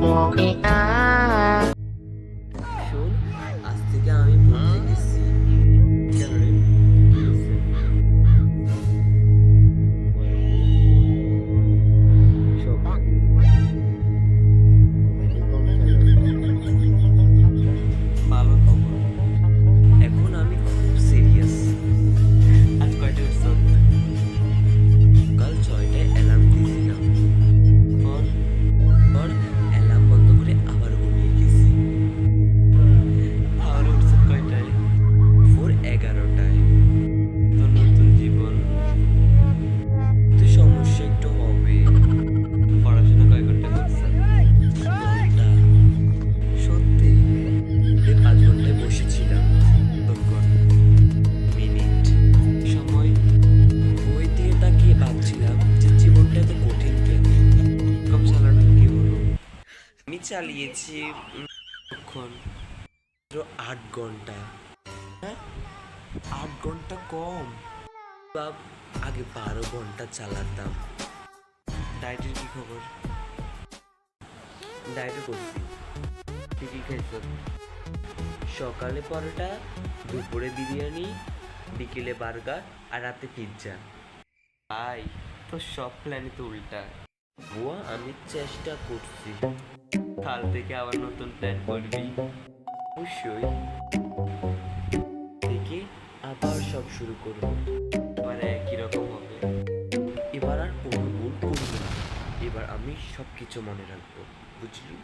শোন, আজ থেকে আমি পড়তে গেছি। কেন রে, কি হয়েছে? সব আগের মোবাইলে কম চালাও। ভালো খবর। এখন আমি খুব সিরিয়াস। আজ কয়টা উঠছ? কাল 6টায় অ্যালার্ম দিয়েছিলাম। পর পর অ্যালার্ম বন্ধ করে আবার ঘুমিয়ে গেছি। তাহলে উঠছ কয়টায়? ভোর 11টায়। তো নতুন জীবন, তো সমস্যা একটু হবে। পড়াশোনা কয় ঘন্টা করছেন? ঘন্টা। সত্যি? 5 ঘন্টায় বসেছিলাম। তখন মিনিট সময় বই দিয়ে তাকিয়ে ভাবছিলাম যে জীবনটা এত কঠিন কেন। কম চালানোর কি হলো? আমি চালিয়েছি কখন? 8 ঘন্টা। হ্যাঁ, 8 ঘন্টা কম। বাপ, আগে 12 ঘন্টা চালাতাম। ডায়েটের কি খবর? ডায়েটও করছি। তুই কি খাইছ? সকালে পরোটা, দুপুরে বিরিয়ানি, বিকেলে বার্গার আর রাতে পিৎজা। ভাই, তো সব প্ল্যানই তো উল্টা। বুয়া, আমি চেষ্টা করছি। কাল থেকে আবার নতুন প্ল্যান করবি। অবশ্যই। থেকে আবার সব শুরু করবো। এবার একই রকম হবে। এবার আর কোনো ভুল করবো না। এবার আমি সব কিছু মনে রাখবো, বুঝলি?